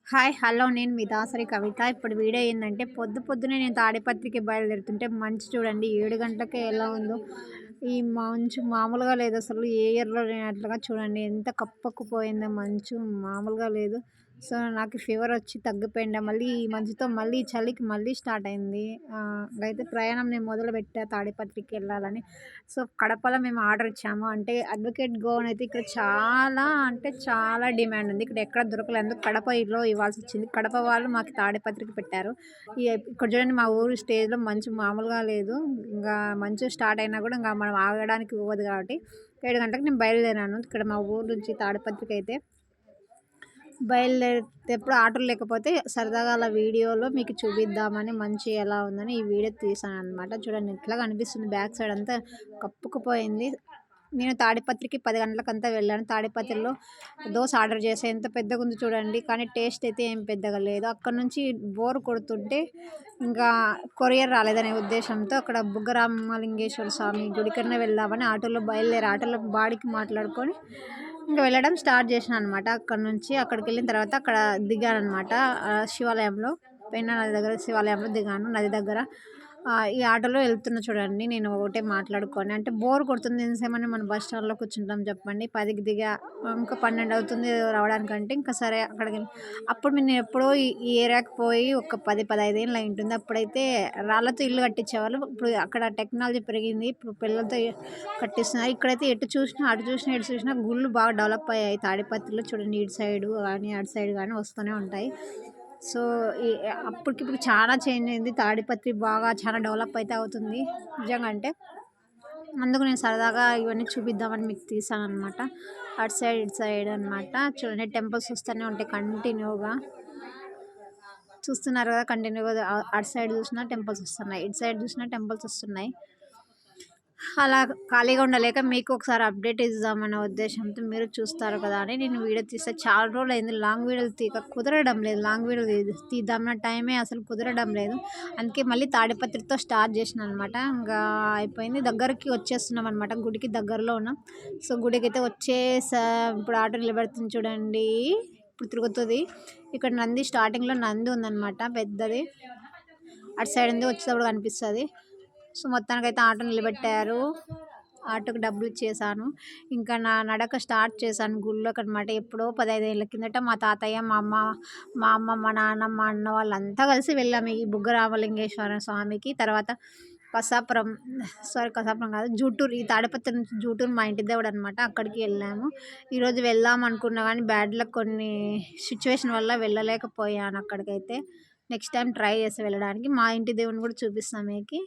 Hi! Hello! నేను మీ దాసరి కవిత. ఇప్పుడు video ఏందంటే పొద్దున్నే నేను తాడిపత్రికి బయలుదేరుతుంటే మంచు చూడండి 7 గంటలకే ఎలా ఉందో. ఈ మంచు మామూలుగా లేదసలు. ఏ ఇయర్‌లో లేనట్లుగా చూడండి ఎంత కప్పక్కుపోయిందో మంచు మామూలుగా లేదు. సో, నాకు ఫీవరొచ్చి తగ్గిపోయిండే. మళ్ళీ ఈ మంచుతో మళ్ళీ చలికి మళ్ళీ స్టార్ట్ అయింది. అయితే ప్రయాణం నేను మొదలుపెట్టా తాడిపత్రికెళ్ళాలని. సో, కడపలో మేము ఆర్డర్ ఇచ్చాము. అంటే అడ్వకేట్ గో అనయితే ఇక్కడ చాలా అంటే చాలా డిమాండ్ ఉంది. ఇక్కడ ఎక్కడ దొరకలేదు. అందుకు కడపలో ఇవ్వాల్సొచ్చింది. కడప వాళ్ళు మాకు తాడిపత్రికి పెట్టారు. ఇక్కడ చూడండి మా ఊరు స్టేజ్‌లో మంచు మామూలుగా లేదు. ఇంగా మంచు స్టార్ట్ అయినా కూడా ఇంగా మనం ఆగడానికి అవ్వదు కాబట్టి 7 గంటలకు నేను బయలుదేరాను. ఇక్కడ మా ఊరు నుంచి తాడిపత్రికైతే బయలుదేరేటప్పుడు ఆటోలు లేకపోతే సరదాగా అలా వీడియోలో మీకు చూపిద్దామని మంచు ఎలా ఉందని ఈ వీడియో తీసాననమాట. చూడండి ఎట్లా కనిపిస్తుంది బ్యాక్ సైడ్ అంతా కప్పుకుపోయింది. నేను తాడిపత్రికి 10 గంటలకంతా వెళ్ళాను. తాడిపత్రిలో దోస ఆర్డర్ చేశా. ఎంత పెద్దగుందో చూడండి. కానీ టేస్ట్ అయితే ఏం పెద్దగా లేదు. అక్కడి నుంచి బోర్ కొడుతుంటే ఇంకా కొరియర్ రాలేదనే ఉద్దేశంతో అక్కడ బుగ్గరామలింగేశ్వర స్వామి గుడికన్నా వెళ్దామని ఆటోలో బయలుదేరి ఆటోలో బాడికి మాట్లాడుకొని ఇంక వెళ్ళడం స్టార్ట్ చేశాననమాట. అక్కడి నుంచి అక్కడికెళ్ళిన తర్వాత అక్కడ దిగాననమాట. శివాలయంలో పెన్నా నది దగ్గర శివాలయంలో దిగాను నది దగ్గర. ఈ ఆటోలో వెళ్తున్నా చూడండి. నేను ఒకటే మాట్లాడుకొని అంటే బోర్ కొడుతుంది. ఎంతసేపని మనం బస్ స్టాండ్‌లో కూర్చుంటాం చెప్పండి. 10కి దిగా ఇంకా 12 అవుతుంది రావడానికంటే ఇంకా సరే అక్కడికెళ్ళి అప్పుడు నేను ఎప్పుడో ఈ ఏరియాకి పోయి ఒక 10, 15 ఏళ్ళు అయ్యుంటుంది. అప్పుడైతే రాళ్ళతో ఇల్లు కట్టించేవాళ్ళు. ఇప్పుడు అక్కడ టెక్నాలజీ పెరిగింది. ఇప్పుడు పిల్లలతో కట్టిస్తున్నారు. ఇక్కడైతే ఎటు చూసినా, అటు చూసినా, ఇటు చూసినా గుళ్ళు బాగా డెవలప్ అయ్యాయి. తాడిపత్రిలో చూడండి ఇటు సైడు గానీ, అటు సైడ్ గానీ వస్తూనే ఉంటాయి. సో, ఈ అప్పటికిప్పుడు చాలా చేంజ్ అయింది. తాడిపత్రి బాగా చాలా డెవలప్ అయితే అవుతుంది నిజంగా అంటే. అందుకు నేను సరదాగా ఇవన్నీ చూపిద్దామని మీకు తీశాననమాట. అటు సైడ్, ఇటు సైడ్ అనమాట. చూడండి టెంపుల్స్ వస్తూనే ఉంటాయి కంటిన్యూగా. చూస్తున్నారు కదా కంటిన్యూగా అటు సైడ్ చూసినా టెంపుల్స్ వస్తున్నాయి. ఇటు సైడ్ చూసినా టెంపుల్స్ వస్తున్నాయి. అలా ఖాళీగా ఉండలేక మీకు ఒకసారి అప్డేట్ ఇద్దామనే ఉద్దేశంతో మీరు చూస్తారు కదా అని నేను వీడియో తీస్తే చాలా రోజులైంది లాంగ్ వీడియోలు కుదరడం లేదు. లాంగ్ వీడియో తీద్దామన్న టైమే అసలు కుదరడం లేదు. అందుకే మళ్ళీ తాడిపత్రితో స్టార్ట్ చేసినాననమాట. ఇంకా అయిపోయింది. దగ్గరికి వచ్చేస్తున్నాం అనమాట. గుడికి దగ్గరలో ఉన్నాం. సో, గుడికైతే ఇప్పుడు ఆటో నిలబెడుతుంది చూడండి. ఇప్పుడు తిరుగుతుంది. ఇక్కడ నంది స్టార్టింగ్‌లో నంది ఉందనమాట పెద్దది. అటు సైడ్ ఉంది వచ్చేటప్పుడు కనిపిస్తది. సో, మొత్తానికైతే ఆటో నిలబెట్టారు. ఆటోకి డబ్బులు ఇచ్చేసాను. ఇంకా నా నడక స్టార్ట్ చేశాను గుళ్ళోకనమాట. ఎప్పుడో 15 ఏళ్ల కిందట మా తాతయ్య, మా అమ్మ, మా నాన్న, మా అన్న వాళ్ళంతా కలిసి వెళ్ళాము ఈ బుగ్గరామలింగేశ్వర స్వామికి. తర్వాత కసాపురం కసాపురం కాదు జూటూరు, ఈ తాడిపత్రి నుంచి జూటూరు మా ఇంటి దేవుడనమాట. అక్కడికి వెళ్ళాము. ఈరోజు వెళ్దాం అనుకున్నా కానీ బ్యాడ్ లక్ కొన్ని సిచ్యువేషన్ వల్ల వెళ్ళలేకపోయాను అక్కడికైతే. నెక్స్ట్ టైం ట్రై చేసి వెళ్ళడానికి. మా ఇంటి దేవుడిని కూడా చూపిస్తాను మీకి.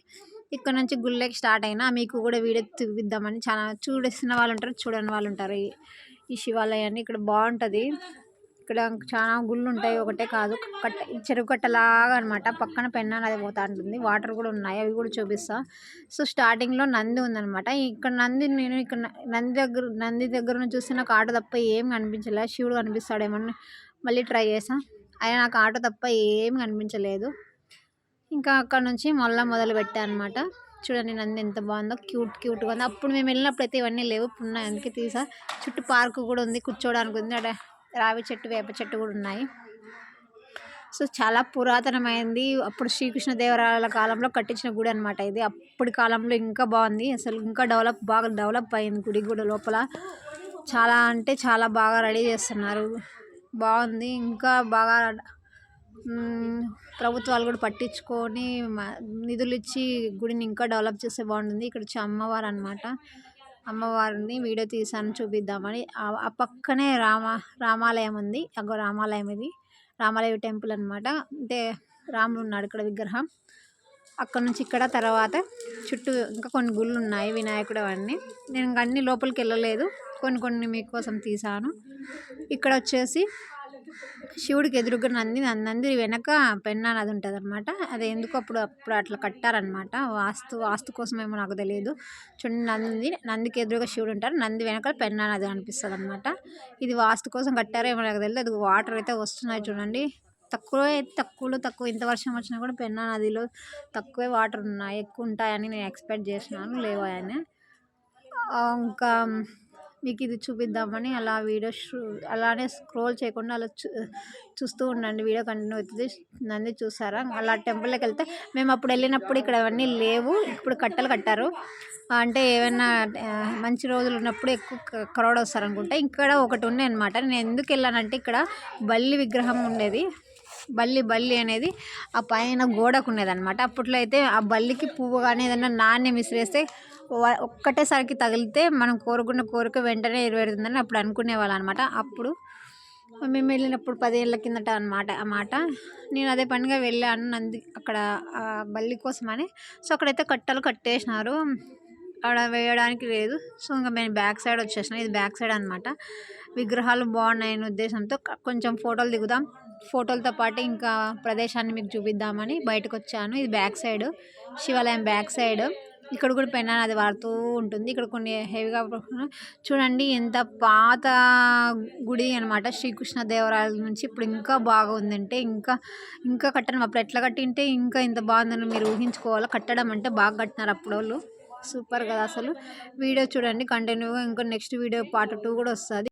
ఇక్కడ నుంచి గుళ్ళకి స్టార్ట్ అయినా మీకు కూడా వీడియో చూపిద్దామని చాలా చూసిన వాళ్ళు ఉంటారు, చూడని వాళ్ళు ఉంటారు. ఈ శివాలయాన్ని ఇక్కడ బాగుంటుంది. ఇక్కడ చాలా గుళ్ళు ఉంటాయి. ఒకటే కాదు చెరువు కట్టలాగా అనమాట. పక్కన పెన్నా నది పోతా ఉంటుంది. వాటర్ కూడా ఉన్నాయి. అవి కూడా చూపిస్తా. సో, స్టార్టింగ్లో నంది ఉందనమాట. ఇక్కడ నేను ఇక్కడ నంది దగ్గర నుంచి చూస్తే నాకు ఆటో తప్ప ఏం కనిపించలేదు. శివుడు కనిపిస్తాడేమో మళ్ళీ ట్రై చేసా. అయినా నాకు ఆటో తప్ప ఏం కనిపించలేదు. ఇంకా అక్కడ నుంచి మొదలుపెట్టా అనమాట. చూడండి నంది ఎంత బాగుందో క్యూట్‌గా ఉంది. అప్పుడు మేము వెళ్ళినప్పుడు అయితే ఇవన్నీ లేవు. ఇప్పుడు ఉన్నాయి అందుకే తీసా. చుట్టూ పార్క్ కూడా ఉంది. కూర్చోవడానికి ఉంది. అక్కడ రావి చెట్టు, వేప చెట్టు కూడా ఉన్నాయి. సో, చాలా పురాతనమైంది. అప్పుడు శ్రీకృష్ణదేవరాయల కాలంలో కట్టించిన గుడి అనమాట ఇది. అప్పటి కాలంలో ఇంకా బాగుంది. అసలు ఇంకా బాగా డెవలప్ అయింది గుడి కూడా లోపల. చాలా అంటే చాలా బాగా రెడీ చేస్తున్నారు. బాగుంది. ఇంకా బాగా ప్రభుత్వాలు కూడా పట్టించుకొని నిధులు ఇచ్చి గుడిని ఇంకా డెవలప్ చేస్తే బాగుంటుంది. ఇక్కడ వచ్చి అమ్మవారు అనమాట. అమ్మవారిని వీడియో తీసాను చూపిద్దామని. ఆ పక్కనే రామాలయం ఉంది. అగో రామాలయం ఇది. రామాలయ టెంపుల్ అనమాట. అంటే రాముడు ఉన్నాడు ఇక్కడ విగ్రహం. అక్కడ నుంచి ఇక్కడ తర్వాత చుట్టూ ఇంకా కొన్ని గుళ్ళు ఉన్నాయి. వినాయకుడు అవన్నీ. నేను ఇంకా అన్ని లోపలికి వెళ్ళలేదు. కొన్ని మీకోసం తీసాను. ఇక్కడ వచ్చేసి శివుడికి ఎదురుగా నంది వెనక పెన్నా నది ఉంటుంది అనమాట. అది ఎందుకు అప్పుడు అట్లా కట్టారనమాట. వాస్తు కోసమేమో నాకు తెలియదు. చూడండి నందికి ఎదురుగా శివుడు ఉంటారు. నంది వెనక పెన్నా నది అనిపిస్తుంది అనమాట. ఇది వాస్తు కోసం కట్టారో ఏమో నాకు తెలియదు. అది వాటర్ అయితే వస్తున్నాయి చూడండి. తక్కువ ఇంత వర్షం వచ్చినా కూడా పెన్నా నదిలో తక్కువే వాటర్ ఉన్నాయి. ఎక్కువ ఉంటాయని నేను ఎక్స్పెక్ట్ చేసినాను. లేవని ఇంకా మీకు ఇది చూపిద్దామని అలా వీడియో అలానే స్క్రోల్ చేయకుండా అలా చూస్తూ ఉండండి. వీడియో కంటిన్యూ అవుతుంది. నంది చూసారా? అలా టెంపుల్లోకి వెళ్తే మేము అప్పుడు వెళ్ళినప్పుడు ఇక్కడ అవన్నీ లేవు. ఇప్పుడు కట్టలు కట్టారు. అంటే ఏమైనా మంచి రోజులు ఉన్నప్పుడు ఎక్కువ క్రౌడ్ వస్తారనుకుంటా. ఇక్కడ ఒకటి ఉన్నాయి అనమాట. నేను ఎందుకు వెళ్ళానంటే ఇక్కడ బల్లి విగ్రహం ఉండేది. బల్లి అనేది ఆ పైన గోడకు ఉండేదన్నమాట. అప్పట్లో అయితే ఆ బల్లికి పువ్వు కానీ ఏదైనా నాణ్యం విసిరేస్తే ఒక్కటేసారికి తగిలితే మనం కోరుకున్న కోరిక వెంటనే నెరవేరుతుందని అప్పుడు అనుకునేవాళ్ళం అనమాట. అప్పుడు మేము వెళ్ళినప్పుడు 10 ఏళ్ళ కిందట ఆ మాట. నేను అదే పనిగా వెళ్ళాను అక్కడ బల్లి కోసమని. సో అక్కడైతే కట్టలు కట్టేసినారు. అక్కడ వేయడానికి లేదు. సో ఇంకా మేము బ్యాక్ సైడ్ వచ్చేసినాం. ఇది బ్యాక్ సైడ్ అనమాట. విగ్రహాలు బాగున్నాయనే ఉద్దేశంతో కొంచెం ఫోటోలు దిగుదాం, ఫోటోలతో పాటు ఇంకా ప్రదేశాన్ని మీకు చూపిద్దామని బయటకు వచ్చాను. ఇది బ్యాక్ సైడ్, శివాలయం బ్యాక్ సైడ్. ఇక్కడ కూడా పెన్నా అది వాడుతూ ఉంటుంది. ఇక్కడ కొన్ని హెవీగా చూడండి ఎంత పాత గుడి అనమాట. శ్రీకృష్ణదేవరాయల నుంచి ఇప్పుడు ఇంకా బాగా ఉందంటే ఇంకా కట్టడం అప్పుడు ఎట్లా కట్టింటే ఇంకా ఇంత బాగుందని మీరు ఊహించుకోవాలి. కట్టడం అంటే బాగా కట్టినారు అప్పుడు వాళ్ళు. సూపర్ కదా అసలు. వీడియో చూడండి కంటిన్యూగా. ఇంకా నెక్స్ట్ వీడియో పార్ట్ 2 కూడా వస్తుంది.